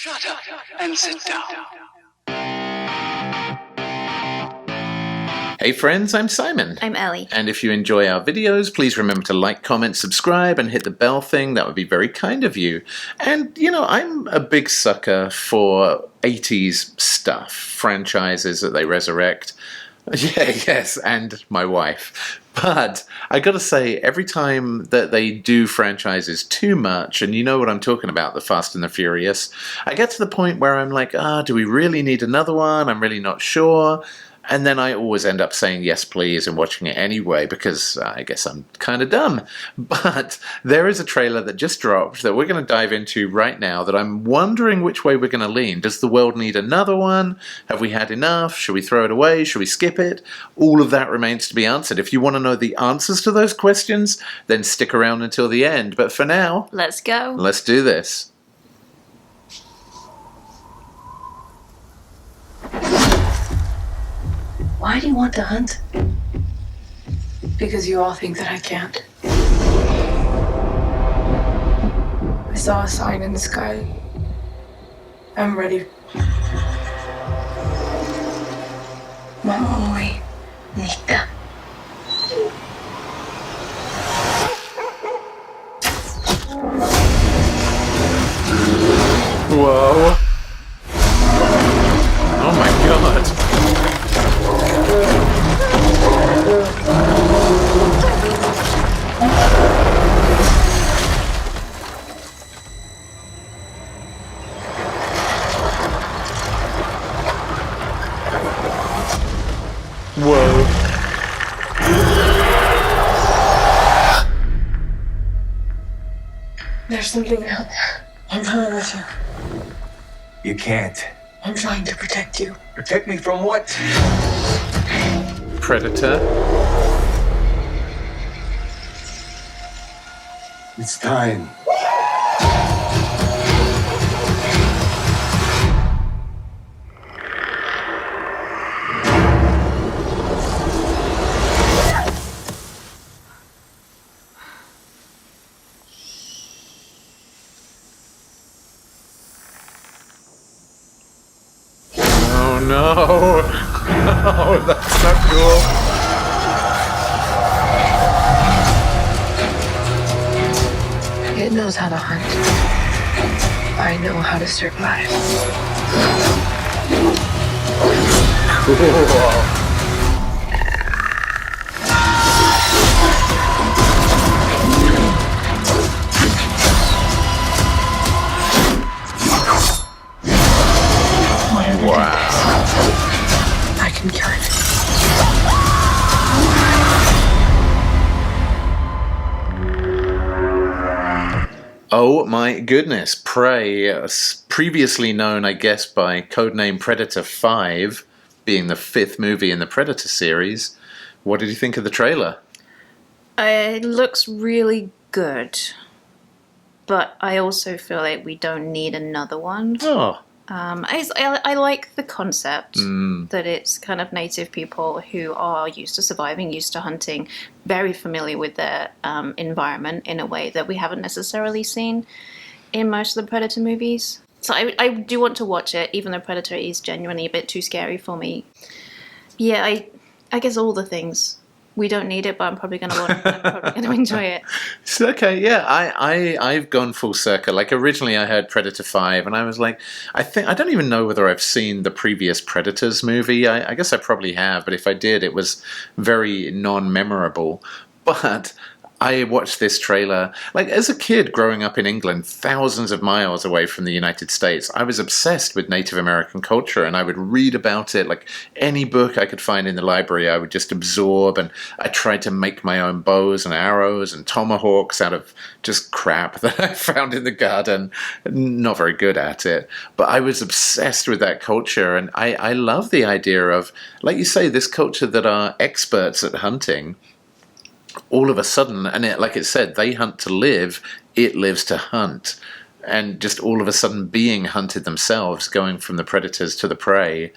Shut up and sit down. Hey friends, I'm Simon. I'm Ellie. And if you enjoy our videos, please remember to like, comment, subscribe, and hit the bell thing. That would be very kind of you. And, you know, I'm a big sucker for 80s stuff, franchises that they resurrect. Yeah, yes, and my wife. But I gotta say, every time that they do franchises too much, and you know what I'm talking about, the Fast and the Furious, I get to the point where I'm like, do we really need another one? I'm really not sure. And then I always end up saying yes please and watching it anyway because I guess I'm kind of dumb. But there is a trailer that just dropped that we're going to dive into right now that I'm wondering which way we're going to lean. Does the world need another one? Have we had enough? Should we throw it away? Should we skip it? All of that remains to be answered. If you want to know the answers to those questions, then stick around until the end. But for now, let's go. Let's do this. Why do you want to hunt? Because you all think that I can't. I saw a sign in the sky. I'm ready. Maui, Nika. Whoa. Oh my god. Whoa. There's something out there. I'm coming with you. You can't. I'm trying to protect you. Protect me from what? Predator. It's time. Oh no! Oh, that's not cool. It knows how to hunt. I know how to survive. Cool. Wow. I can kill it. Oh my goodness. Prey, previously known, I guess, by codename Predator 5, being the 5th movie in the Predator series. What did you think of the trailer? It looks really good, but I also feel like we don't need another one. Oh. I like the concept that it's kind of native people who are used to surviving, used to hunting, very familiar with their environment in a way that we haven't necessarily seen in most of the Predator movies. So I do want to watch it, even though Predator is genuinely a bit too scary for me. Yeah, I guess all the things. We don't need it, but I'm probably going to enjoy it. It's okay, yeah. I've gone full circle. Like originally, I heard Predator 5, and I was like, I don't even know whether I've seen the previous Predators movie. I guess I probably have, but if I did, it was very non-memorable. But I watched this trailer, like as a kid growing up in England, thousands of miles away from the United States, I was obsessed with Native American culture and I would read about it, like any book I could find in the library, I would just absorb, and I tried to make my own bows and arrows and tomahawks out of just crap that I found in the garden. Not very good at it, but I was obsessed with that culture, and I love the idea of, like you say, this culture that are experts at hunting. All of a sudden, and like it said, they hunt to live, it lives to hunt. And just all of a sudden being hunted themselves, going from the predators to the prey.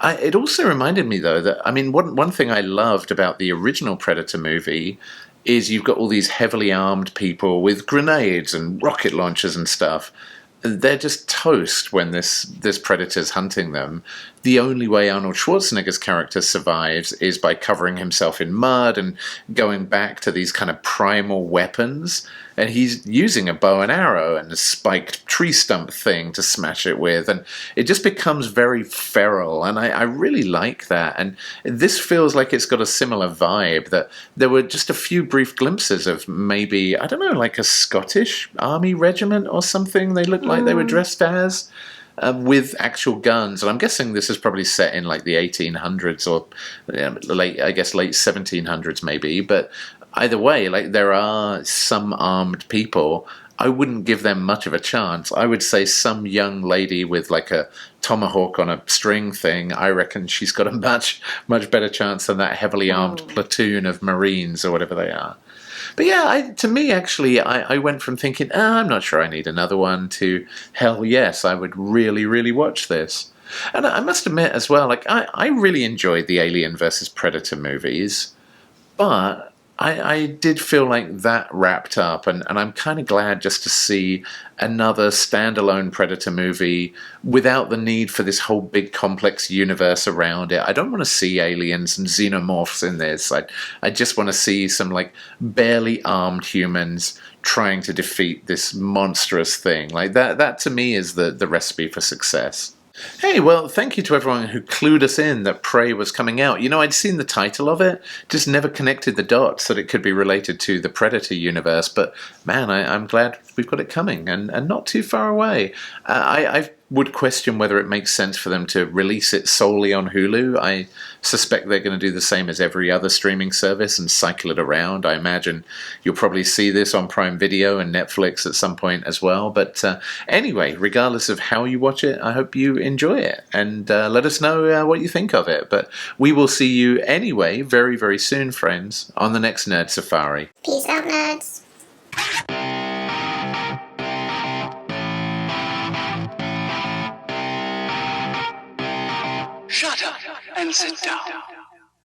It also reminded me, though, that, I mean, one thing I loved about the original Predator movie is you've got all these heavily armed people with grenades and rocket launchers and stuff. they're just toast when this predator's hunting them. The only way Arnold Schwarzenegger's character survives is by covering himself in mud and going back to these kind of primal weapons. And he's using a bow and arrow and a spiked tree stump thing to smash it with. And it just becomes very feral. And I really like that. And this feels like it's got a similar vibe, that there were just a few brief glimpses of maybe, I don't know, like a Scottish army regiment or something they looked like they were dressed as. With actual guns, and I'm guessing this is probably set in like the 1800s or late 1700s maybe. But either way, like there are some armed people. I wouldn't give them much of a chance. I would say some young lady with like a tomahawk on a string thing, I reckon she's got a much better chance than that heavily armed platoon of Marines or whatever they are. But yeah, to me, actually, I went from thinking, I'm not sure I need another one, to, hell yes, I would really, really watch this. And I must admit as well, like, I really enjoyed the Alien vs. Predator movies, but I did feel like that wrapped up, and I'm kind of glad just to see another standalone Predator movie without the need for this whole big complex universe around it. I don't want to see aliens and xenomorphs in this. I just want to see some like barely armed humans trying to defeat this monstrous thing. Like that to me is the recipe for success. Hey, well, thank you to everyone who clued us in that Prey was coming out. You know, I'd seen the title of it, just never connected the dots that it could be related to the Predator universe, but man, I'm glad we've got it coming, and not too far away. I would question whether it makes sense for them to release it solely on Hulu. I suspect they're going to do the same as every other streaming service and cycle it around. I imagine you'll probably see this on Prime Video and Netflix at some point as well. But anyway, regardless of how you watch it, I hope you enjoy it, and let us know what you think of it. But we will see you anyway very, very soon, friends, on the next Nerd Safari. Peace out, nerds. Shut up and sit down.